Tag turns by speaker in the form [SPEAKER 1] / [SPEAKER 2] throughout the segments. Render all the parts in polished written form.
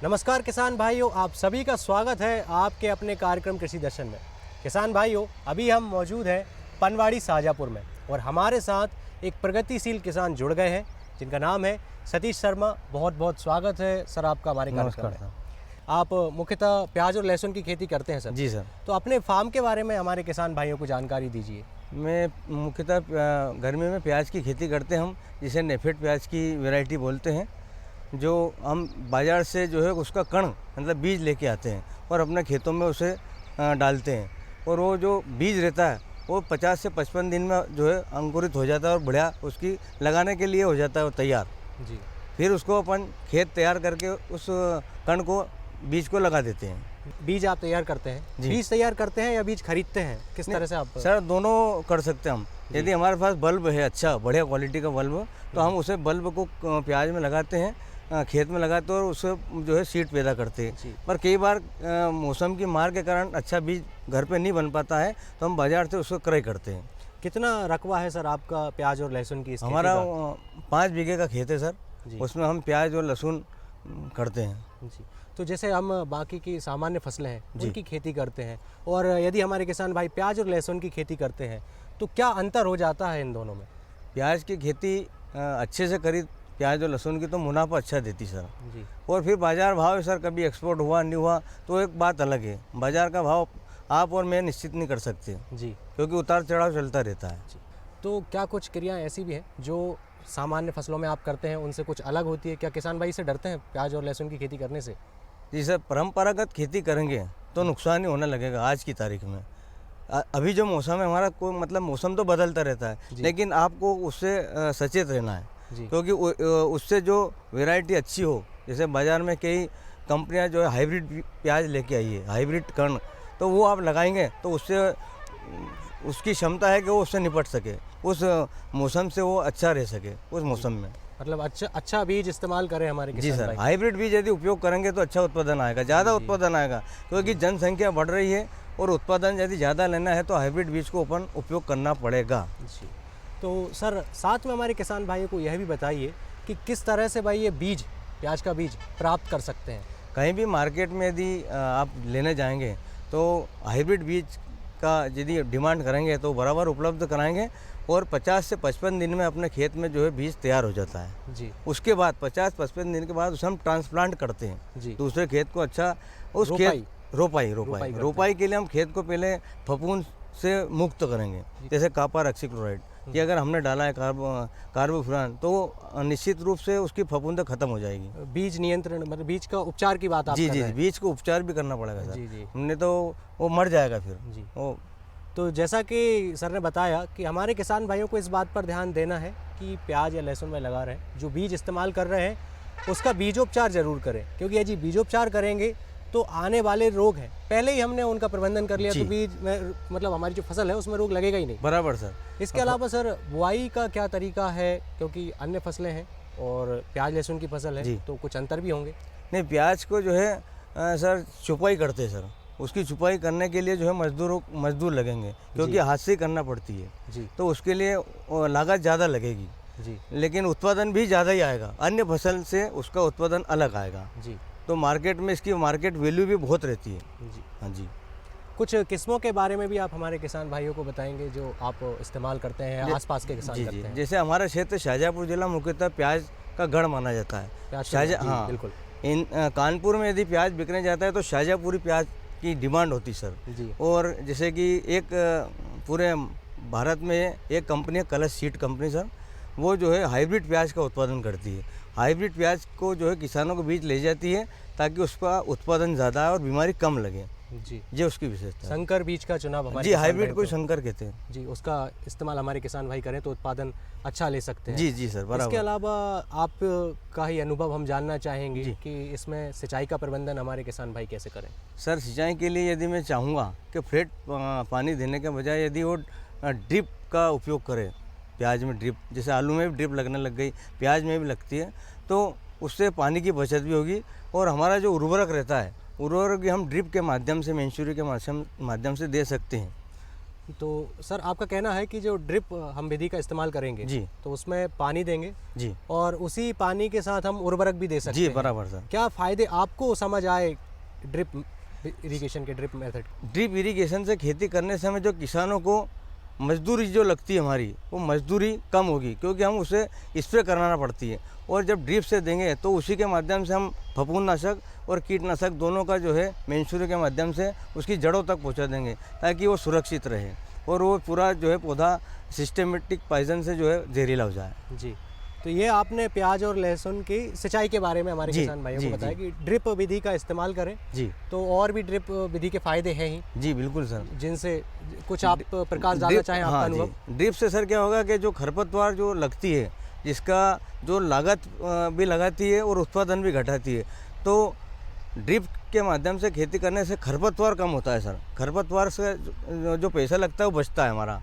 [SPEAKER 1] नमस्कार किसान भाइयों, आप सभी का स्वागत है आपके अपने कार्यक्रम कृषि दर्शन में। किसान भाइयों, अभी हम मौजूद हैं पनवाड़ी शाजापुर में और हमारे साथ एक प्रगतिशील किसान जुड़ गए हैं जिनका नाम है सतीश शर्मा। बहुत बहुत स्वागत है सर आपका हमारे कार्यक्रम में। आप मुख्यतः प्याज और लहसुन की खेती करते हैं सर?
[SPEAKER 2] जी सर।
[SPEAKER 1] तो अपने फार्म के बारे में हमारे किसान भाइयों को जानकारी दीजिए।
[SPEAKER 2] मैं मुख्यतः गर्मी में प्याज की खेती करते हैं हम, जिसे नेफेड प्याज की वैरायटी बोलते हैं, जो हम बाज़ार से जो है उसका कण मतलब बीज लेके आते हैं और अपने खेतों में उसे डालते हैं। और वो जो बीज रहता है वो 50 से 55 दिन में जो है अंकुरित हो जाता है और बढ़िया उसकी लगाने के लिए हो जाता है वो तैयार
[SPEAKER 1] जी।
[SPEAKER 2] फिर उसको अपन खेत तैयार करके उस कण को बीज को लगा देते हैं।
[SPEAKER 1] बीज आप तैयार करते हैं? बीज तैयार करते हैं या बीज खरीदते हैं? किस तरह से आप?
[SPEAKER 2] सर दोनों कर सकते हैं हम। यदि हमारे पास बल्ब है अच्छा बढ़िया क्वालिटी का बल्ब, तो हम उसे बल्ब को प्याज में लगाते हैं, खेत में लगाते हैं और उससे जो है सीड पैदा करते हैं। पर कई बार मौसम की मार के कारण अच्छा बीज घर पे नहीं बन पाता है, तो हम बाजार से उसको क्रय करते हैं।
[SPEAKER 1] कितना रकबा है सर आपका प्याज और लहसुन की?
[SPEAKER 2] हमारा 5 बीघे का खेत है सर, उसमें हम प्याज और लहसुन करते हैं
[SPEAKER 1] जी। तो जैसे हम बाकी की सामान्य फसलें हैं उनकी खेती करते हैं, और यदि हमारे किसान भाई प्याज और लहसुन की खेती करते हैं तो क्या अंतर हो जाता है इन दोनों में?
[SPEAKER 2] प्याज की खेती अच्छे से करी प्याज और लहसुन की तो मुनाफा अच्छा देती सर
[SPEAKER 1] जी।
[SPEAKER 2] और फिर बाज़ार भाव है सर, कभी एक्सपोर्ट हुआ नहीं हुआ तो एक बात अलग है। बाज़ार का भाव आप और मैं निश्चित नहीं कर सकते
[SPEAKER 1] जी,
[SPEAKER 2] क्योंकि उतार चढ़ाव चलता रहता है
[SPEAKER 1] जी। तो क्या कुछ क्रियाएं ऐसी भी हैं जो सामान्य फसलों में आप करते हैं उनसे कुछ अलग होती है? क्या किसान भाई से डरते हैं प्याज और लहसुन की खेती करने से?
[SPEAKER 2] जी सर, परंपरागत खेती करेंगे तो नुकसान ही होने लगेगा आज की तारीख में। अभी जो मौसम है हमारा, कोई मतलब मौसम तो बदलता रहता है, लेकिन आपको उससे सचेत रहना है क्योंकि उससे जो वैरायटी अच्छी हो, जैसे बाज़ार में कई कंपनियां जो है हाइब्रिड प्याज लेके आई है, हाइब्रिड कर्ण, तो वो आप लगाएंगे तो उससे उसकी क्षमता है कि वो उससे निपट सके, उस मौसम से वो अच्छा रह सके उस मौसम में।
[SPEAKER 1] मतलब अच्छा बीज इस्तेमाल करें हमारे किसान
[SPEAKER 2] जी सर,
[SPEAKER 1] भाई।
[SPEAKER 2] हाइब्रिड बीज यदि उपयोग करेंगे तो अच्छा उत्पादन आएगा, ज़्यादा उत्पादन आएगा, क्योंकि जनसंख्या बढ़ रही है और उत्पादन यदि ज़्यादा लेना है तो हाइब्रिड बीज को अपन उपयोग करना पड़ेगा।
[SPEAKER 1] जी। तो सर साथ में हमारे किसान भाइयों को यह भी बताइए कि किस तरह से भाई ये बीज, प्याज का बीज प्राप्त कर सकते हैं?
[SPEAKER 2] कहीं भी मार्केट में यदि आप लेने जाएंगे तो हाइब्रिड बीज का यदि डिमांड करेंगे तो बराबर उपलब्ध कराएंगे और 50 से 55 दिन में अपने खेत में जो है बीज तैयार हो जाता है जी। उसके बाद 50-55 दिन के बाद उसे हम ट्रांसप्लांट करते हैं जी। दूसरे खेत को अच्छा उस खेत रोपाई के लिए हम खेत को पहले फफूंद से मुक्त करेंगे, जैसे कॉपर ऑक्सीक्लोराइड कि अगर हमने डाला है कार्बोफ्यूरान तो निश्चित रूप से उसकी फफूंद खत्म हो जाएगी।
[SPEAKER 1] बीज नियंत्रण मतलब बीज का उपचार की बात आप
[SPEAKER 2] जी
[SPEAKER 1] कर रहे
[SPEAKER 2] जी,
[SPEAKER 1] हैं।
[SPEAKER 2] बीज को उपचार भी करना पड़ेगा सर
[SPEAKER 1] जी।
[SPEAKER 2] हमने तो वो मर जाएगा फिर
[SPEAKER 1] जी।
[SPEAKER 2] वो
[SPEAKER 1] तो जैसा कि सर ने बताया कि हमारे किसान भाइयों को इस बात पर ध्यान देना है कि प्याज या लहसुन में लगा रहे हैं जो बीज इस्तेमाल कर रहे हैं उसका बीजोपचार जरूर करें, क्योंकि यदि बीजोपचार करेंगे तो आने वाले रोग हैं पहले ही हमने उनका प्रबंधन कर लिया तो बीज में मतलब हमारी जो फसल है उसमें रोग लगेगा ही नहीं।
[SPEAKER 2] बराबर सर।
[SPEAKER 1] इसके अलावा सर बुआई का क्या तरीका है, क्योंकि अन्य फसलें हैं और प्याज लहसुन की फसल है तो कुछ अंतर भी होंगे?
[SPEAKER 2] नहीं, प्याज को जो है सर छुपाई करते हैं सर, उसकी छुपाई करने के लिए जो है मजदूर लगेंगे क्योंकि हाथ से करना पड़ती है जी। तो उसके लिए लागत ज़्यादा लगेगी जी, लेकिन उत्पादन भी ज़्यादा ही आएगा, अन्य फसल से उसका उत्पादन अलग आएगा जी। तो मार्केट में इसकी मार्केट वैल्यू भी बहुत रहती है जी। हाँ जी।
[SPEAKER 1] कुछ किस्मों के बारे में भी आप हमारे किसान भाइयों को बताएंगे जो आप इस्तेमाल करते हैं, आसपास के किसान करते हैं? जैसे
[SPEAKER 2] हमारा क्षेत्र शाहजहाँपुर जिला मुख्यतः प्याज का गढ़ माना जाता है। हाँ बिल्कुल। कानपुर में यदि प्याज बिकने जाता है तो शाहजहाँपुरी प्याज की डिमांड होती सर जी। और जैसे कि एक पूरे भारत में एक कंपनी है कलश सीड कंपनी सर, वो जो है हाइब्रिड प्याज का उत्पादन करती है। हाइब्रिड प्याज को जो है किसानों को बीज ले जाती है ताकि उसका उत्पादन ज़्यादा है और बीमारी कम लगे जी। ये उसकी विशेषता।
[SPEAKER 1] संकर बीज का चुनाव हमारे
[SPEAKER 2] जी, हाइब्रिड को संकर कहते हैं
[SPEAKER 1] जी, उसका इस्तेमाल हमारे किसान भाई करें तो उत्पादन अच्छा ले सकते हैं।
[SPEAKER 2] जी जी सर, बराबर।
[SPEAKER 1] इसके अलावा आपका ही अनुभव हम जानना चाहेंगे कि इसमें सिंचाई का प्रबंधन हमारे किसान भाई कैसे करें?
[SPEAKER 2] सर सिंचाई के लिए यदि मैं चाहूँगा कि फ्लैट पानी देने के बजाय यदि वो ड्रिप का उपयोग करें, प्याज में ड्रिप, जैसे आलू में भी ड्रिप लगने लग गई, प्याज में भी लगती है, तो उससे पानी की बचत भी होगी और हमारा जो उर्वरक रहता है उर्वरक भी हम ड्रिप के माध्यम से, मेंशूरी के माध्यम से दे सकते हैं।
[SPEAKER 1] तो सर आपका कहना है कि जो ड्रिप हम विधि का इस्तेमाल करेंगे
[SPEAKER 2] जी
[SPEAKER 1] तो उसमें पानी देंगे
[SPEAKER 2] जी
[SPEAKER 1] और उसी पानी के साथ हम उर्वरक भी दे सकते
[SPEAKER 2] जी
[SPEAKER 1] हैं।
[SPEAKER 2] बराबर सर।
[SPEAKER 1] क्या फ़ायदे आपको समझ आए ड्रिप इरिगेशन के ड्रिप मेथड?
[SPEAKER 2] ड्रिप इरिगेशन से खेती करने से हमें जो किसानों को मजदूरी जो लगती है हमारी, वो मजदूरी कम होगी, क्योंकि हम उसे स्प्रे कराना पड़ती है। और जब ड्रिप से देंगे तो उसी के माध्यम से हम फफूंदनाशक और कीटनाशक दोनों का जो है मैंसूरी के माध्यम से उसकी जड़ों तक पहुंचा देंगे, ताकि वो सुरक्षित रहे और वो पूरा जो है पौधा सिस्टेमेटिक पॉइजन से जो है जहरीला हो जाए।
[SPEAKER 1] जी, तो ये आपने प्याज और लहसुन की सिंचाई के बारे में हमारे
[SPEAKER 2] जी,
[SPEAKER 1] किसान भाइयों
[SPEAKER 2] जी,
[SPEAKER 1] को बताया
[SPEAKER 2] जी।
[SPEAKER 1] कि ड्रिप विधि का इस्तेमाल करें,
[SPEAKER 2] जी
[SPEAKER 1] तो और भी ड्रिप विधि के फ़ायदे हैं ही,
[SPEAKER 2] जी बिल्कुल सर।
[SPEAKER 1] जिनसे कुछ आप प्रकाश डालना
[SPEAKER 2] ड्रिप,
[SPEAKER 1] चाहें आपका
[SPEAKER 2] हाँ
[SPEAKER 1] अनुभव?
[SPEAKER 2] जी, ड्रिप से सर क्या होगा कि जो खरपतवार जो लगती है, जिसका जो लागत भी लगाती है और उत्पादन भी घटाती है, तो ड्रिप के माध्यम से खेती करने से खरपतवार कम होता है सर। खरपतवार से जो पैसा लगता है वो बचता है हमारा,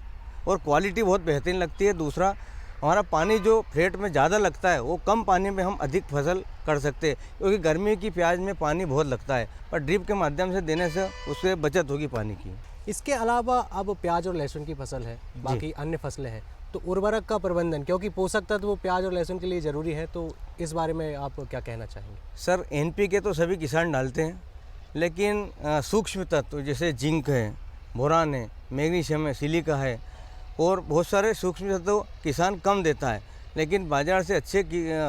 [SPEAKER 2] और क्वालिटी बहुत बेहतरीन लगती है। दूसरा, हमारा पानी जो फ्लेट में ज़्यादा लगता है वो कम पानी में हम अधिक फसल कर सकते हैं, क्योंकि गर्मी की प्याज में पानी बहुत लगता है, पर ड्रिप के माध्यम से देने से उससे बचत होगी पानी की।
[SPEAKER 1] इसके अलावा अब प्याज और लहसुन की फसल है, बाकी अन्य फसलें हैं, तो उर्वरक का प्रबंधन, क्योंकि पोषक तत्व प्याज और लहसुन के लिए ज़रूरी है, तो इस बारे में आप क्या कहना चाहेंगे?
[SPEAKER 2] सर NPK तो सभी किसान डालते हैं, लेकिन सूक्ष्म तत्व जैसे जिंक है, बोरान है, मैग्नीशियम है, सिलिका है और बहुत सारे सूक्ष्म तत्व किसान कम देता है, लेकिन बाज़ार से अच्छे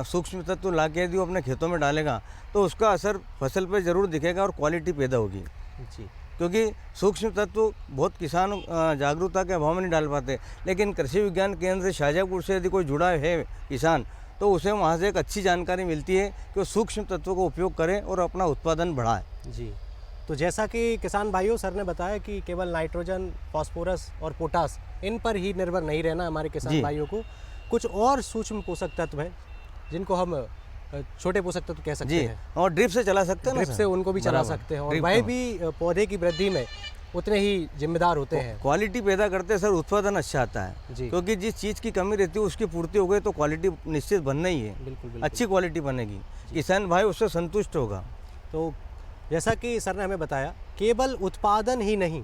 [SPEAKER 2] सूक्ष्म तत्व ला के यदि वो अपने खेतों में डालेगा तो उसका असर फसल पर ज़रूर दिखेगा और क्वालिटी पैदा होगी।
[SPEAKER 1] जी,
[SPEAKER 2] क्योंकि सूक्ष्म तत्व बहुत किसान जागरूकता के अभाव में नहीं डाल पाते, लेकिन कृषि विज्ञान केंद्र से शाजापुर से यदि कोई जुड़ा है किसान, तो उसे वहाँ से एक अच्छी जानकारी मिलती है कि वो सूक्ष्म तत्वों का उपयोग करें और अपना उत्पादन बढ़ाएं।
[SPEAKER 1] जी। तो जैसा कि किसान भाइयों सर ने बताया कि केवल नाइट्रोजन, फास्फोरस और पोटास इन पर ही निर्भर नहीं रहना हमारे किसान
[SPEAKER 2] जी।
[SPEAKER 1] भाइयों को, कुछ और सूक्ष्म पोषक तत्व हैं जिनको हम छोटे पोषक तत्व कह सकते
[SPEAKER 2] जी,
[SPEAKER 1] हैं,
[SPEAKER 2] और ड्रिप से चला सकते हैं ना
[SPEAKER 1] ड्रिप
[SPEAKER 2] सर?
[SPEAKER 1] से उनको भी चला
[SPEAKER 2] बराबर।
[SPEAKER 1] सकते हैं, और
[SPEAKER 2] ड्रिप
[SPEAKER 1] वह
[SPEAKER 2] का।
[SPEAKER 1] भी पौधे की वृद्धि में उतने ही जिम्मेदार होते हैं।
[SPEAKER 2] क्वालिटी पैदा करते हैं सर, उत्पादन अच्छा आता है।
[SPEAKER 1] जी।
[SPEAKER 2] क्योंकि जिस चीज़ की कमी रहती है उसकी पूर्ति हो गई तो क्वालिटी निश्चित बनना ही है।
[SPEAKER 1] बिल्कुल बिल्कुल।
[SPEAKER 2] अच्छी क्वालिटी बनेगी, किसान भाई उससे संतुष्ट होगा।
[SPEAKER 1] तो जैसा कि सर ने हमें बताया, केवल उत्पादन ही नहीं,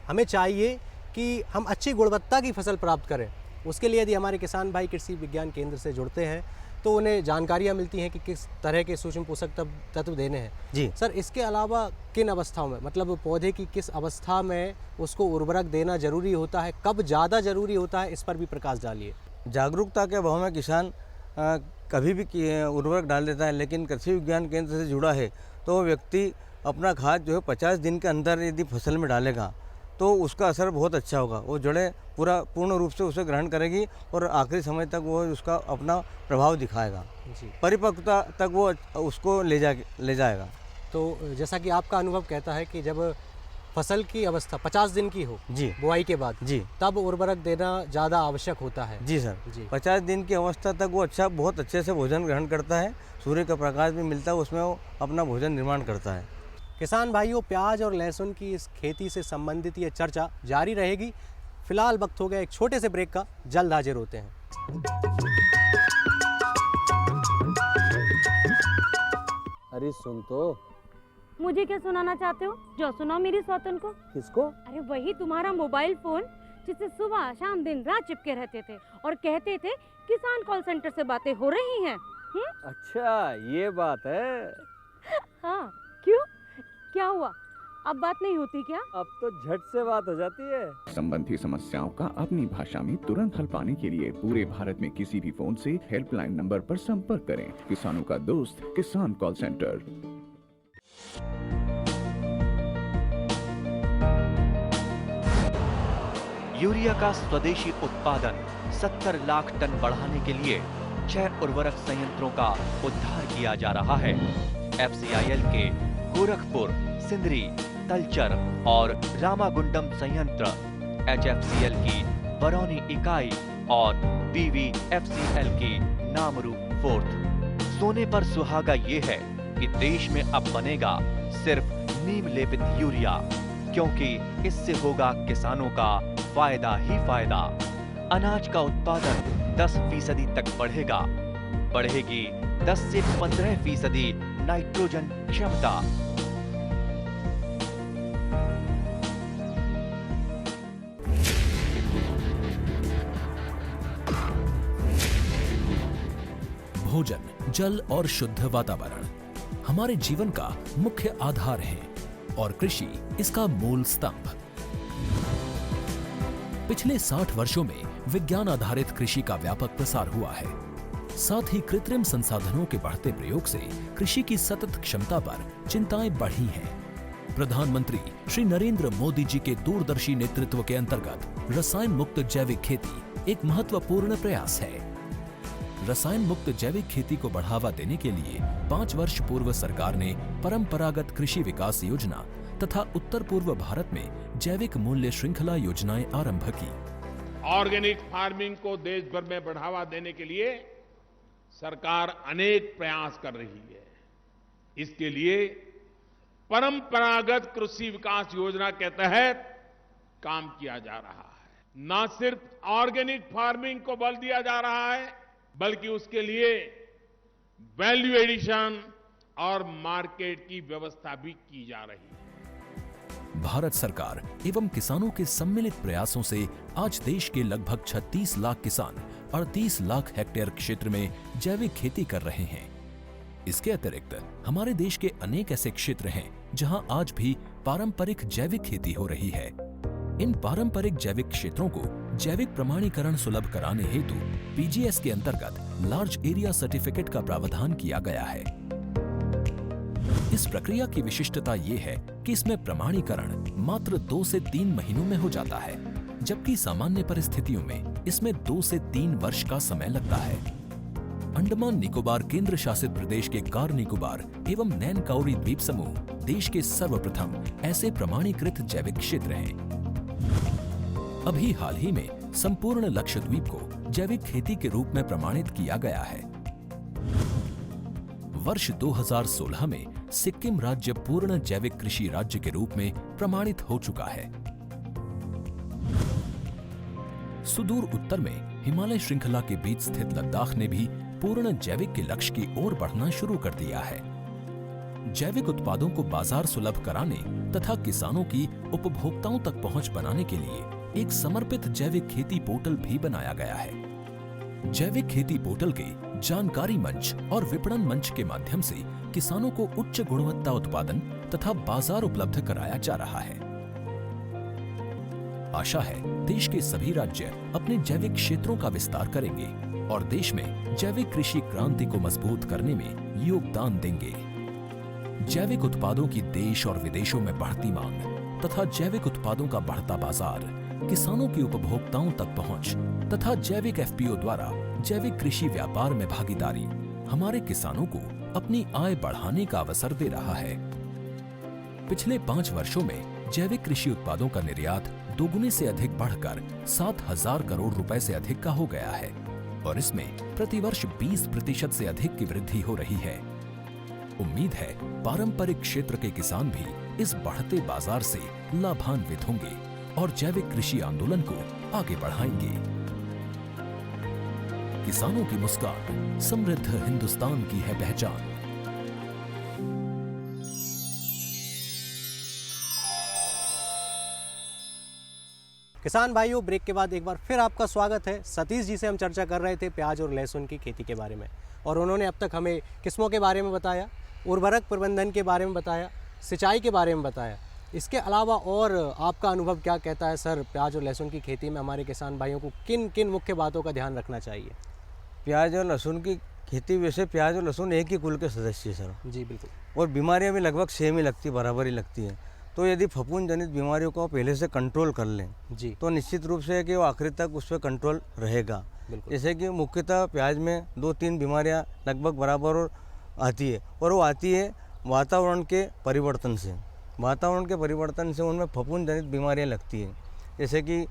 [SPEAKER 1] हमें चाहिए कि हम अच्छी गुणवत्ता की फसल प्राप्त करें। उसके लिए यदि हमारे किसान भाई कृषि विज्ञान केंद्र से जुड़ते हैं तो उन्हें जानकारियाँ मिलती हैं कि किस तरह के सूक्ष्म पोषक तत्व देने हैं।
[SPEAKER 2] जी
[SPEAKER 1] सर, इसके अलावा किन अवस्थाओं में, मतलब पौधे की किस अवस्था में उसको उर्वरक देना जरूरी होता है, कब ज़्यादा जरूरी होता है, इस पर भी प्रकाश डालिए।
[SPEAKER 2] जागरूकता के अभाव में किसान कभी भी उर्वरक डाल देता है, लेकिन कृषि विज्ञान केंद्र से जुड़ा है तो वो व्यक्ति अपना खाद जो है 50 दिन के अंदर यदि फसल में डालेगा तो उसका असर बहुत अच्छा होगा। वो जड़ें पूर्ण रूप से उसे ग्रहण करेगी और आखिरी समय तक वो उसका अपना प्रभाव दिखाएगा,
[SPEAKER 1] जी।
[SPEAKER 2] परिपक्वता तक वो उसको ले जाएगा।
[SPEAKER 1] तो जैसा कि आपका अनुभव कहता है कि जब फसल की अवस्था 50 दिन की हो
[SPEAKER 2] जी
[SPEAKER 1] बुआई के बाद,
[SPEAKER 2] जी
[SPEAKER 1] तब उर्वरक देना ज़्यादा आवश्यक होता है।
[SPEAKER 2] जी सर,
[SPEAKER 1] जी।
[SPEAKER 2] 50 दिन की अवस्था तक वो बहुत अच्छे से भोजन ग्रहण करता है, सूर्य का प्रकाश भी मिलता है, उसमें वो अपना भोजन निर्माण करता है।
[SPEAKER 1] किसान भाइयों, प्याज और लहसुन की इस खेती से संबंधित ये चर्चा जारी रहेगी। फिलहाल वक्त हो गया एक छोटे से ब्रेक का, जल्द हाजिर होते हैं।
[SPEAKER 3] अरे सुन तो।
[SPEAKER 4] मुझे क्या सुनाना चाहते हो? जो सुनाओ मेरी सौतन को।
[SPEAKER 3] किसको?
[SPEAKER 4] अरे वही तुम्हारा मोबाइल फोन जिससे सुबह शाम दिन रात चिपके रहते थे और कहते थे किसान कॉल सेंटर से बातें हो रही हैं।
[SPEAKER 3] अच्छा ये बात है।
[SPEAKER 4] हाँ, क्यों, क्या हुआ? अब बात नहीं होती क्या?
[SPEAKER 3] अब तो झट से बात हो जाती है।
[SPEAKER 5] संबंधी समस्याओं का अपनी भाषा में तुरंत हल पाने के लिए पूरे भारत में किसी भी फोन से हेल्पलाइन नंबर पर संपर्क करें। किसानों का दोस्त किसान कॉल सेंटर।
[SPEAKER 6] यूरिया का स्वदेशी उत्पादन 70 लाख टन बढ़ाने के लिए 6 उर्वरक संयंत्रों का उद्धार किया जा रहा है। FCIL के गोरखपुर, सिंदरी, तलचर और रामागुंडम संयंत्र, HFCL की बरौनी इकाई और BVFCL की नामरू फोर्थ। सोने पर सुहागा ये है कि देश में अब बनेगा सिर्फ नीम लेपित यूरिया, क्योंकि इससे होगा किसानों का फायदा ही फायदा। अनाज का उत्पादन 10% तक बढ़ेगा। बढ़ेगी 10 से 15% नाइट्रोजन क्षमता।
[SPEAKER 7] भोजन, जल और शुद्ध वातावरण हमारे जीवन का मुख्य आधार है और कृषि इसका मूल स्तंभ। पिछले 60 वर्षों में विज्ञान आधारित कृषि का व्यापक प्रसार हुआ है। साथ ही कृत्रिम संसाधनों के बढ़ते प्रयोग से कृषि की सतत क्षमता पर चिंताएं बढ़ी हैं। प्रधानमंत्री श्री नरेंद्र मोदी जी के दूरदर्शी नेतृत्व के अंतर्गत रसायन मुक्त जैविक खेती एक महत्वपूर्ण प्रयास है। रसायन मुक्त जैविक खेती को बढ़ावा देने के लिए 5 वर्ष पूर्व सरकार ने परंपरागत कृषि विकास योजना तथा उत्तर पूर्व भारत में जैविक मूल्य श्रृंखला योजनाएं आरंभ की।
[SPEAKER 8] ऑर्गेनिक फार्मिंग को देश भर में बढ़ावा देने के लिए सरकार अनेक प्रयास कर रही है। इसके लिए परंपरागत कृषि विकास योजना के तहत काम किया जा रहा है। न सिर्फ ऑर्गेनिक फार्मिंग को बल दिया जा रहा है, बल्कि उसके लिए वैल्यू एडिशन और मार्केट की व्यवस्था भी की जा रही है।
[SPEAKER 7] भारत सरकार एवं किसानों के सम्मिलित प्रयासों से आज देश के लगभग 36 लाख किसान 38 लाख हेक्टेयर क्षेत्र में जैविक खेती कर रहे हैं। इसके अतिरिक्त हमारे देश के अनेक ऐसे क्षेत्र हैं जहां आज भी पारंपरिक जैविक खेती हो रही है। इन पारंपरिक जैविक क्षेत्रों को जैविक प्रमाणीकरण सुलभ कराने हेतु पीजीएस के अंतर्गत लार्ज एरिया सर्टिफिकेट का प्रावधान किया गया है। इस प्रक्रिया की विशिष्टता ये है कि इसमें प्रमाणीकरण मात्र 2 से 3 महीनों में हो जाता है, जबकि सामान्य परिस्थितियों में इसमें 2 से 3 वर्ष का समय लगता है। अंडमान निकोबार केंद्र शासित प्रदेश के कार निकोबार एवं नैन काउरी द्वीप समूह देश के सर्वप्रथम ऐसे प्रमाणीकृत जैविक क्षेत्र हैं। अभी हाल ही में संपूर्ण लक्षद्वीप को जैविक खेती के रूप में प्रमाणित किया गया है। वर्ष 2016 में सिक्किम राज्य पूर्ण जैविक कृषि राज्य के रूप में प्रमाणित हो चुका है। सुदूर उत्तर में हिमालय श्रृंखला के बीच स्थित लद्दाख ने भी पूर्ण जैविक के लक्ष्य की ओर बढ़ना शुरू कर दिया है। जैविक उत्पादों को बाजार सुलभ कराने तथा किसानों की उपभोक्ताओं तक पहुंच बनाने के लिए एक समर्पित जैविक खेती पोर्टल भी बनाया गया है। जैविक खेती पोर्टल के जानकारी मंच और विपणन मंच के माध्यम से किसानों को उच्च गुणवत्ता उत्पादन तथा बाजार उपलब्ध कराया जा रहा है। आशा है देश के सभी राज्य अपने जैविक क्षेत्रों का विस्तार करेंगे और देश में जैविक कृषि क्रांति को मजबूत करने में योगदान देंगे। जैविक उत्पादों की देश और विदेशों में बढ़ती मांग तथा जैविक उत्पादों का बढ़ता बाजार, किसानों की उपभोक्ताओं तक पहुंच तथा जैविक एफपीओ द्वारा जैविक कृषि व्यापार में भागीदारी हमारे किसानों को अपनी आय बढ़ाने का अवसर दे रहा है। पिछले 5 वर्षों में जैविक कृषि उत्पादों का निर्यात दोगुने से अधिक बढ़कर 7,000 करोड़ रुपए से अधिक का हो गया है और इसमें प्रतिवर्ष 20% से अधिक की वृद्धि हो रही है। उम्मीद है पारंपरिक क्षेत्र के किसान भी इस बढ़ते बाजार से लाभान्वित होंगे और जैविक कृषि आंदोलन को आगे बढ़ाएंगे। किसानों की मुस्कान समृद्ध हिंदुस्तान की है पहचान।
[SPEAKER 1] किसान भाइयों, ब्रेक के बाद एक बार फिर आपका स्वागत है। सतीश जी से हम चर्चा कर रहे थे प्याज और लहसुन की खेती के बारे में और उन्होंने अब तक हमें किस्मों के बारे में बताया, उर्वरक प्रबंधन के बारे में बताया, सिंचाई के बारे में बताया। इसके अलावा और आपका अनुभव क्या कहता है सर, प्याज और लहसुन की खेती में हमारे किसान भाइयों को किन किन मुख्य बातों का ध्यान रखना चाहिए?
[SPEAKER 2] प्याज और लहसुन की खेती, वैसे प्याज और लहसुन एक ही कुल के सदस्य सर।
[SPEAKER 1] जी बिल्कुल।
[SPEAKER 2] और बीमारियां भी लगभग सेम ही लगती, बराबर ही लगती हैं। तो यदि फफूंद जनित बीमारियों को पहले से कंट्रोल कर लें
[SPEAKER 1] जी,
[SPEAKER 2] तो निश्चित रूप से है कि वो आखिर तक उस पर कंट्रोल रहेगा। जैसे कि मुख्यतः प्याज में 2-3 बीमारियां लगभग बराबर और आती है, और वो आती है वातावरण के परिवर्तन से। वातावरण के परिवर्तन से उनमें फफूंद जनित बीमारियां लगती हैं। जैसे कि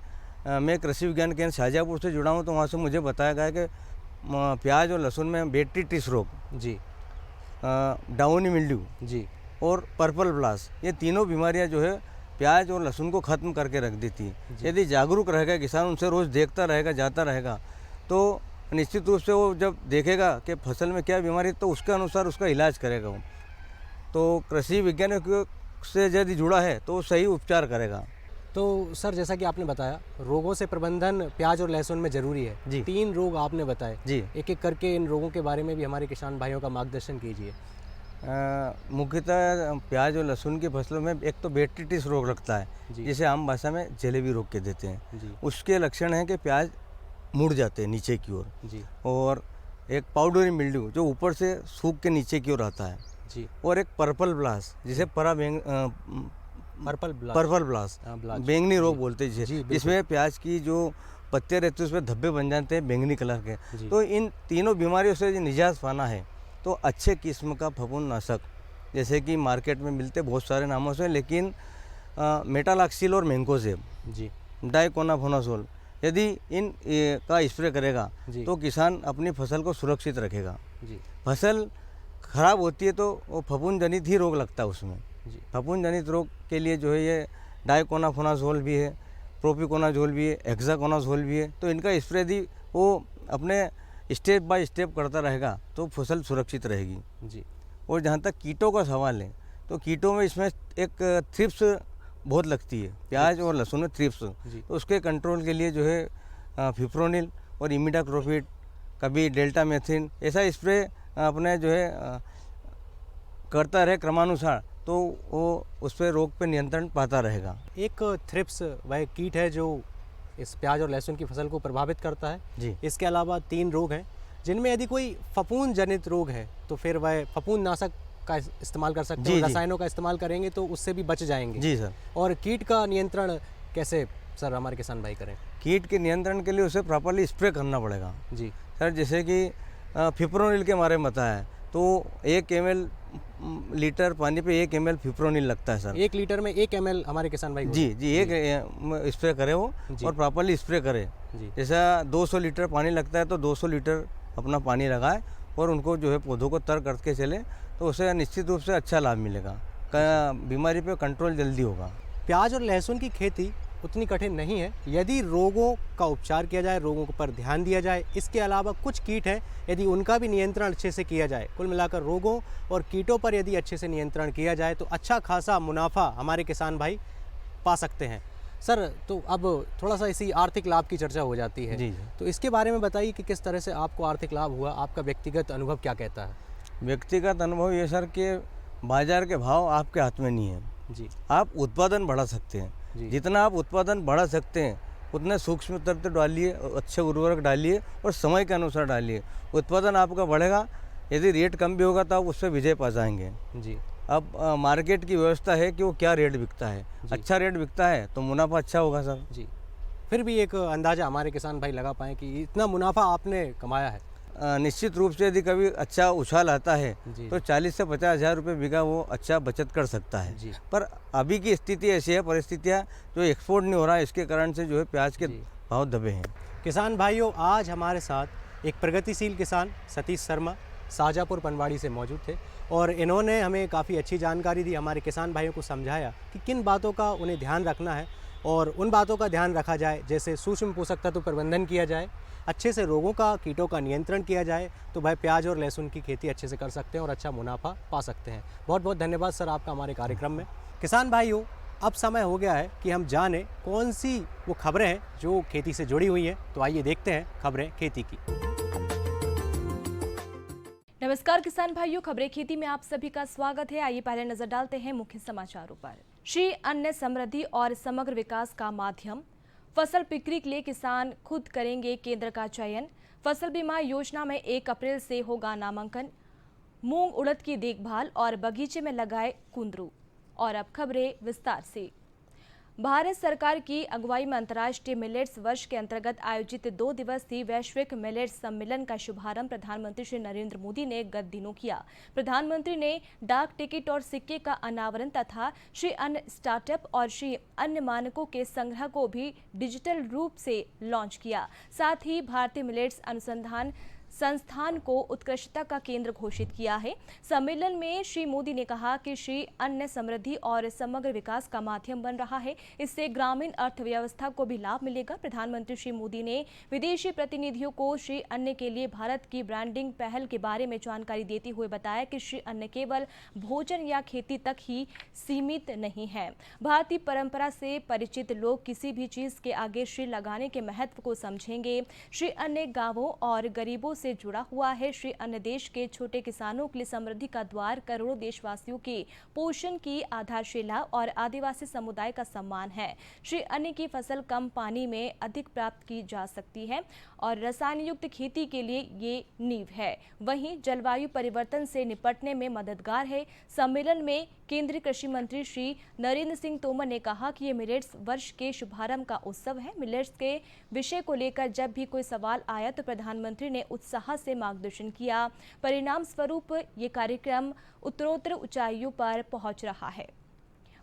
[SPEAKER 2] मैं कृषि विज्ञान केंद्र शाहजहाँपुर से जुड़ा हूँ, तो वहाँ से मुझे बताया गया कि प्याज और लहसुन में बेटी टिस रोग
[SPEAKER 1] जी,
[SPEAKER 2] डाउनी मिल्ड्यू
[SPEAKER 1] जी
[SPEAKER 2] और पर्पल ब्लास, ये तीनों बीमारियां जो है प्याज और लहसुन को ख़त्म करके रख देती हैं। यदि जागरूक रहेगा किसान, उनसे रोज़ देखता रहेगा, जाता रहेगा, तो निश्चित रूप से वो जब देखेगा कि फसल में क्या बीमारी है तो उसके अनुसार उसका इलाज करेगा वो। तो कृषि वैज्ञानिक से यदि जुड़ा है तो वो सही उपचार करेगा।
[SPEAKER 1] तो सर जैसा कि आपने बताया रोगों से प्रबंधन प्याज और लहसुन में ज़रूरी है।
[SPEAKER 2] जी।
[SPEAKER 1] 3 रोग आपने बताए।
[SPEAKER 2] जी।
[SPEAKER 1] एक एक करके इन रोगों के बारे में भी हमारे किसान भाइयों का मार्गदर्शन कीजिए।
[SPEAKER 2] मुख्यतः प्याज और लहसुन की फसलों में एक तो बेट्रिटिस रोग लगता है,
[SPEAKER 1] जी।
[SPEAKER 2] जिसे आम भाषा में जलेबी रोग के देते हैं।
[SPEAKER 1] जी।
[SPEAKER 2] उसके लक्षण हैं कि प्याज मुड़ जाते हैं नीचे की ओर,
[SPEAKER 1] जी।
[SPEAKER 2] और एक पाउडरी मिल्ड्यू जो ऊपर से सूख के नीचे की ओर आता है,
[SPEAKER 1] जी।
[SPEAKER 2] और एक पर्पल ब्लास्ट जिसे
[SPEAKER 1] पर्पल ब्लास्ट।
[SPEAKER 2] पर्पल ब्लास्ट
[SPEAKER 1] हाँ, ब्लास्ट।
[SPEAKER 2] बैंगनी रोग
[SPEAKER 1] जी।
[SPEAKER 2] बोलते हैं
[SPEAKER 1] जी,
[SPEAKER 2] जिसे,
[SPEAKER 1] बिल्कुल।
[SPEAKER 2] जिसमें प्याज की जो पत्ते रहते हैं उसमें धब्बे बन जाते हैं बैंगनी कलर के।
[SPEAKER 1] जी।
[SPEAKER 2] तो इन तीनों बीमारियों से निजात पाना है तो अच्छे किस्म का फफूंदनाशक, जैसे कि मार्केट में मिलते बहुत सारे नामों से, लेकिन मेटालॉक्सिल और मैंकोजेब,
[SPEAKER 1] जी।
[SPEAKER 2] डाइकोनाफोनासोल, यदि इन का स्प्रे करेगा
[SPEAKER 1] जी।
[SPEAKER 2] तो किसान अपनी फसल को सुरक्षित रखेगा।
[SPEAKER 1] जी।
[SPEAKER 2] फसल खराब होती है तो वो फफूंद जनित ही रोग लगता है उसमें।
[SPEAKER 1] जी।
[SPEAKER 2] फफूंद जनित रोग के लिए जो है ये डाइकोनाफोनासोल भी है, प्रोपिकोनाजोल भी है, हेक्साकोनाजोल भी है। तो इनका स्प्रे यदि वो अपने स्टेप बाय स्टेप करता रहेगा तो फसल सुरक्षित रहेगी।
[SPEAKER 1] जी।
[SPEAKER 2] और जहाँ तक कीटों का सवाल है तो कीटों में इसमें एक थ्रिप्स बहुत लगती है, प्याज और लहसुन में थ्रिप्स।
[SPEAKER 1] जी।
[SPEAKER 2] तो उसके कंट्रोल के लिए जो है फिप्रोनिल और इमिडाक्लोप्रिड, कभी डेल्टामेथिन, ऐसा स्प्रे अपने जो है करता रहे क्रमानुसार, तो वो उस पर रोग पे नियंत्रण पाता रहेगा।
[SPEAKER 1] एक थ्रिप्स वह कीट है जो इस प्याज और लहसुन की फसल को प्रभावित करता है।
[SPEAKER 2] जी।
[SPEAKER 1] इसके अलावा 3 रोग हैं जिनमें यदि कोई फफूंद जनित रोग है तो फिर वह फफूंदनाशक का इस्तेमाल कर सकते
[SPEAKER 2] जी,
[SPEAKER 1] हैं,
[SPEAKER 2] जी।
[SPEAKER 1] रसायनों का इस्तेमाल करेंगे तो उससे भी बच जाएंगे।
[SPEAKER 2] जी सर।
[SPEAKER 1] और कीट का नियंत्रण कैसे सर हमारे किसान भाई करें?
[SPEAKER 2] कीट के नियंत्रण के लिए उसे प्रॉपरली स्प्रे करना पड़ेगा
[SPEAKER 1] जी।
[SPEAKER 2] सर। जैसे कि फिप्रोनिल के बारे में बताया है तो 1 ml लीटर पानी पे 1 ml फिप्रोनिल लगता है सर।
[SPEAKER 1] 1 लीटर में 1 ml हमारे किसान भाई को?
[SPEAKER 2] जी जी, एक स्प्रे करे वो,
[SPEAKER 1] जी।
[SPEAKER 2] और प्रॉपरली स्प्रे करे।
[SPEAKER 1] जी।
[SPEAKER 2] जैसा 200 लीटर पानी लगता है तो 200 लीटर अपना पानी लगाए और उनको जो है पौधों को तर करके चले, तो उसे निश्चित रूप से अच्छा लाभ मिलेगा, बीमारी पे कंट्रोल जल्दी होगा।
[SPEAKER 1] प्याज और लहसुन की खेती उतनी कठिन नहीं है यदि रोगों का उपचार किया जाए, रोगों पर ध्यान दिया जाए। इसके अलावा कुछ कीट हैं यदि उनका भी नियंत्रण अच्छे से किया जाए, कुल मिलाकर रोगों और कीटों पर यदि अच्छे से नियंत्रण किया जाए तो अच्छा खासा मुनाफा हमारे किसान भाई पा सकते हैं। सर तो अब थोड़ा सा इसी आर्थिक लाभ की चर्चा हो जाती है।
[SPEAKER 2] जी, जी।
[SPEAKER 1] तो इसके बारे में बताइए कि किस तरह से आपको आर्थिक लाभ हुआ, आपका व्यक्तिगत अनुभव क्या कहता है?
[SPEAKER 2] व्यक्तिगत अनुभव ये सर कि बाजार के भाव आपके हाथ में नहीं है।
[SPEAKER 1] जी।
[SPEAKER 2] आप उत्पादन बढ़ा सकते हैं,
[SPEAKER 1] जी।
[SPEAKER 2] जितना आप उत्पादन बढ़ा सकते हैं उतने सूक्ष्म तत्व डालिए, अच्छे उर्वरक डालिए और समय के अनुसार डालिए, उत्पादन आपका बढ़ेगा। यदि रेट कम भी होगा तो आप उससे विजय पा जाएंगे।
[SPEAKER 1] जी।
[SPEAKER 2] अब मार्केट की व्यवस्था है कि वो क्या रेट बिकता है,
[SPEAKER 1] जी।
[SPEAKER 2] अच्छा रेट बिकता है तो मुनाफा अच्छा होगा सर।
[SPEAKER 1] जी। फिर भी एक अंदाज़ा हमारे किसान भाई लगा पाएँ कि इतना मुनाफा आपने कमाया है।
[SPEAKER 2] निश्चित रूप से यदि कभी अच्छा उछाल आता है
[SPEAKER 1] जी।
[SPEAKER 2] तो 40 से 50 हज़ार रुपये बीघा वो अच्छा बचत कर सकता है।
[SPEAKER 1] जी।
[SPEAKER 2] पर अभी की स्थिति ऐसी है, परिस्थितियाँ जो एक्सपोर्ट नहीं हो रहा है, इसके कारण से जो है प्याज के
[SPEAKER 1] जी।
[SPEAKER 2] भाव दबे हैं।
[SPEAKER 1] किसान भाइयों, आज हमारे साथ एक प्रगतिशील किसान सतीश शर्मा शाहजहाँपुर पनवाड़ी से मौजूद थे और इन्होंने हमें काफ़ी अच्छी जानकारी दी, हमारे किसान भाइयों को समझाया कि किन बातों का उन्हें ध्यान रखना है और उन बातों का ध्यान रखा जाए जैसे सूक्ष्म पोषक तत्व प्रबंधन किया जाए, अच्छे से रोगों का, कीटों का नियंत्रण किया जाए, तो भाई प्याज और लहसुन की खेती अच्छे से कर सकते हैं और अच्छा मुनाफा पा सकते हैं। बहुत बहुत धन्यवाद सर आपका हमारे कार्यक्रम में। किसान भाइयों, अब समय हो गया है कि हम जानें कौन सी वो खबरें हैं जो खेती से जुड़ी हुई हैं। तो आइए देखते हैं खबरें खेती की।
[SPEAKER 9] नमस्कार किसान भाइयों, खबरें खेती में आप सभी का स्वागत है। आइए पहले नजर डालते हैं मुख्य समाचारों पर। श्री अन्न समृद्धि और समग्र विकास का माध्यम, फसल बिक्री के लिए किसान खुद करेंगे केंद्र का चयन, फसल बीमा योजना में 1 अप्रैल से होगा नामांकन, मूंग उड़द की देखभाल और बगीचे में लगाए कुंदरू। और अब खबरें विस्तार से। भारत सरकार की अगुवाई में अंतर्राष्ट्रीय मिलेट्स वर्ष के अंतर्गत आयोजित 2 दिवसीय वैश्विक मिलेट्स सम्मेलन का शुभारंभ प्रधानमंत्री श्री नरेंद्र मोदी ने गत दिनों किया। प्रधानमंत्री ने डाक टिकट और सिक्के का अनावरण तथा श्री अन्न स्टार्टअप और श्री अन्न मानकों के संग्रह को भी डिजिटल रूप से लॉन्च किया। साथ ही भारतीय मिलेट्स अनुसंधान संस्थान को उत्कृष्टता का केंद्र घोषित किया है। सम्मेलन में श्री मोदी ने कहा कि श्री अन्न समृद्धि और समग्र विकास का माध्यम बन रहा है। इससे ग्रामीण अर्थव्यवस्था को भी लाभ मिलेगा। प्रधानमंत्री श्री मोदी ने विदेशी प्रतिनिधियों को श्री अन्न के लिए भारत की ब्रांडिंग पहल के बारे में जानकारी देते हुए बताया कि श्री अन्न केवल भोजन या खेती तक ही सीमित नहीं है। भारतीय परंपरा से परिचित लोग किसी भी चीज के आगे श्री लगाने के महत्व को समझेंगे। श्री अन्न गांवों और गरीबों से जुड़ा हुआ है। श्री अन्न देश के छोटे किसानों के लिए समृद्धि का द्वार, करोड़ों देशवासियों के पोषण की आधारशिला और आदिवासी समुदाय का सम्मान है। श्री अन्न की फसल कम पानी में अधिक प्राप्त की जा सकती है और रसायन युक्त खेती के लिए ये नींव है। वहीं जलवायु परिवर्तन से निपटने में मददगार है। सम्मेलन में केंद्रीय कृषि मंत्री श्री नरेंद्र सिंह तोमर ने कहा कि ये मिलेट्स वर्ष के शुभारंभ का उत्सव है। मिलेट्स के विषय को लेकर जब भी कोई सवाल आया तो प्रधानमंत्री ने उत्साह से मार्गदर्शन किया। परिणाम स्वरूप ये कार्यक्रम उत्तरोत्तर ऊंचाइयों पर पहुंच रहा है।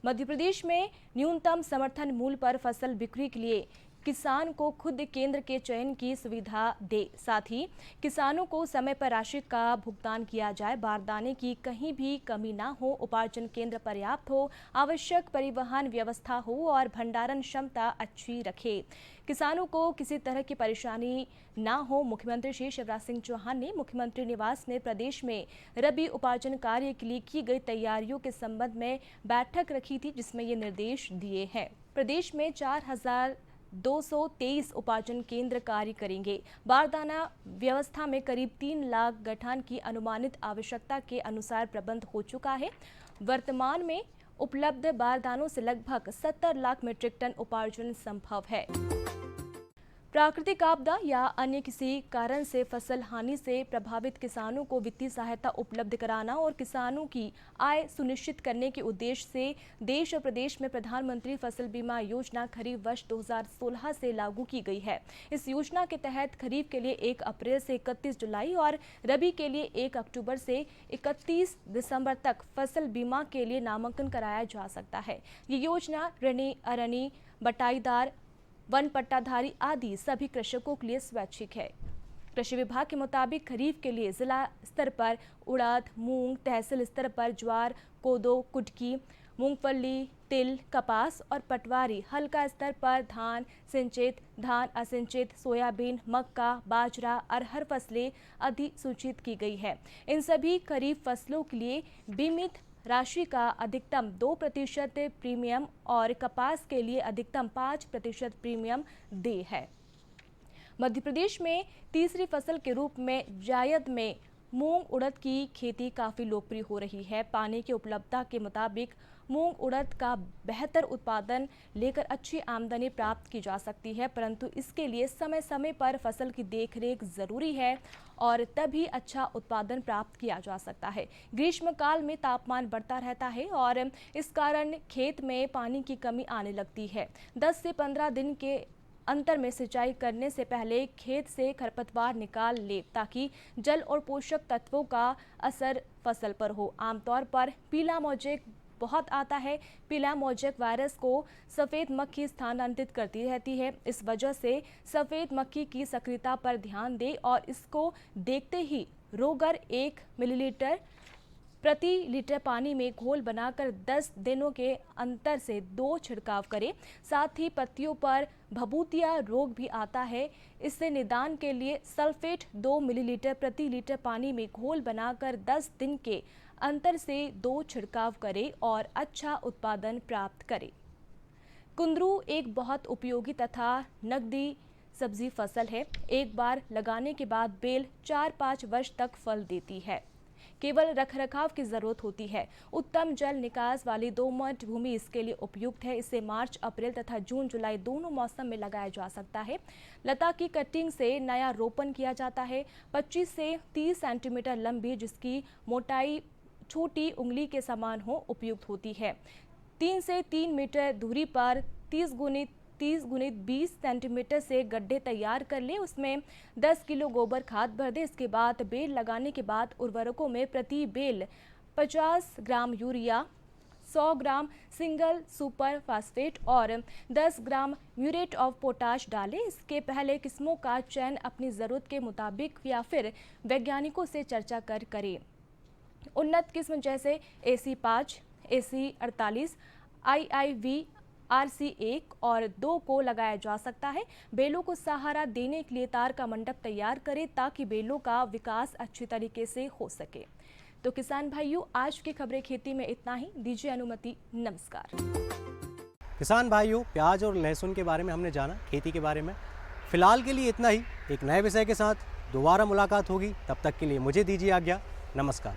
[SPEAKER 9] मध्य प्रदेश में न्यूनतम समर्थन मूल्य पर फसल बिक्री के लिए किसान को खुद केंद्र के चयन की सुविधा दे, साथ ही किसानों को समय पर राशि का भुगतान किया जाए, बारदाने की कहीं भी कमी ना हो, उपार्जन केंद्र पर्याप्त हो, आवश्यक परिवहन व्यवस्था हो और भंडारण क्षमता अच्छी रखे, किसानों को किसी तरह की परेशानी ना हो। मुख्यमंत्री श्री शिवराज सिंह चौहान ने मुख्यमंत्री निवास में प्रदेश में रबी उपार्जन कार्य के लिए की गई तैयारियों के संबंध में बैठक रखी थी, जिसमें ये निर्देश दिए हैं। प्रदेश में 4,223 उपार्जन केंद्र कार्य करेंगे। बारदाना व्यवस्था में करीब 3 लाख गठान की अनुमानित आवश्यकता के अनुसार प्रबंध हो चुका है। वर्तमान में उपलब्ध बारदानों से लगभग 70 लाख मीट्रिक टन उपार्जन संभव है। प्राकृतिक आपदा या अन्य किसी कारण से फसल हानि से प्रभावित किसानों को वित्तीय सहायता उपलब्ध कराना और किसानों की आय सुनिश्चित करने के उद्देश्य से देश और प्रदेश में प्रधानमंत्री फसल बीमा योजना खरीफ वर्ष 2016 से लागू की गई है। इस योजना के तहत खरीफ के लिए 1 अप्रैल से 31 जुलाई और रबी के लिए 1 अक्टूबर से 31 दिसंबर तक फसल बीमा के लिए नामांकन कराया जा सकता है। ये योजना ऋणी, अरणी, बटाईदार, वन पट्टाधारी आदि सभी कृषकों के लिए स्वैच्छिक है। कृषि विभाग के मुताबिक खरीफ के लिए जिला स्तर पर उड़द, मूंग, तहसील स्तर पर ज्वार, कोदो, कुटकी, मूंगफली, तिल, कपास और पटवारी, हल्का स्तर पर धान, सिंचित, धान असिंचित, सोयाबीन, मक्का, बाजरा, अरहर फसलें अधिसूचित की गई है। इन सभी खरीफ फसलों के लिए बीमित राशि का अधिकतम 2% प्रीमियम और कपास के लिए अधिकतम 5% प्रीमियम दे है। मध्य प्रदेश में तीसरी फसल के रूप में जायद में मूंग उड़द की खेती काफ़ी लोकप्रिय हो रही है। पानी की उपलब्धता के मुताबिक मूंग उड़द का बेहतर उत्पादन लेकर अच्छी आमदनी प्राप्त की जा सकती है, परंतु इसके लिए समय समय पर फसल की देखरेख ज़रूरी है और तभी अच्छा उत्पादन प्राप्त किया जा सकता है। ग्रीष्मकाल में तापमान बढ़ता रहता है और इस कारण खेत में पानी की कमी आने लगती है। 10 से 15 दिन के अंतर में सिंचाई करने से पहले खेत से खरपतवार निकाल ले ताकि जल और पोषक तत्वों का असर फसल पर हो। आमतौर पर पीला मोजेक बहुत आता है। पीला मोजेक वायरस को सफ़ेद मक्खी स्थानांतरित करती रहती है। इस वजह से सफ़ेद मक्खी की सक्रियता पर ध्यान दें और इसको देखते ही रोगर 1 मिलीलीटर प्रति लीटर पानी में घोल बनाकर 10 दिनों के अंतर से 2 छिड़काव करें। साथ ही पत्तियों पर भभूतिया रोग भी आता है। इससे निदान के लिए सल्फेट 2 मिलीलीटर प्रति लीटर पानी में घोल बनाकर 10 दिन के अंतर से 2 छिड़काव करें और अच्छा उत्पादन प्राप्त करें। कुंदरू एक बहुत उपयोगी तथा नकदी सब्जी फसल है। एक बार लगाने के बाद बेल 4-5 वर्ष तक फल देती है। केवल रखरखाव की जरूरत होती है। उत्तम जल निकास वाली दोमट भूमि इसके लिए उपयुक्त है। इसे मार्च, अप्रैल तथा जून, जुलाई दोनों मौसम में लगाया जा सकता है। लता की कटिंग से नया रोपण किया जाता है। 25 से 30 सेंटीमीटर लंबी, जिसकी मोटाई छोटी उंगली के समान हो, उपयुक्त होती है। 3 से 3 मीटर दूरी पर 30 गुणित 20 सेंटीमीटर से गड्ढे तैयार कर ले। उसमें 10 किलो गोबर खाद भर दे। इसके बाद बेल लगाने के बाद उर्वरकों में प्रति बेल 50 ग्राम यूरिया, 100 ग्राम सिंगल सुपर फास्फेट और 10 ग्राम म्यूरेट ऑफ पोटाश डालें। इसके पहले किस्मों का चयन अपनी ज़रूरत के मुताबिक या फिर वैज्ञानिकों से चर्चा कर करें। उन्नत किस्म जैसे AC5, AC48, IIV RC1 और 2 को लगाया जा सकता है। बेलों को सहारा देने के लिए तार का मंडप तैयार करें ताकि बेलों का विकास अच्छी तरीके से हो सके। तो किसान भाइयों, आज की खबरें खेती में इतना ही। दीजिए अनुमति। नमस्कार।
[SPEAKER 1] किसान भाइयों, प्याज और लहसुन के बारे में हमने जाना, खेती के बारे में। फिलहाल के लिए इतना ही। एक नए विषय के साथ दोबारा मुलाकात होगी। तब तक के लिए मुझे दीजिए आज्ञा। नमस्कार।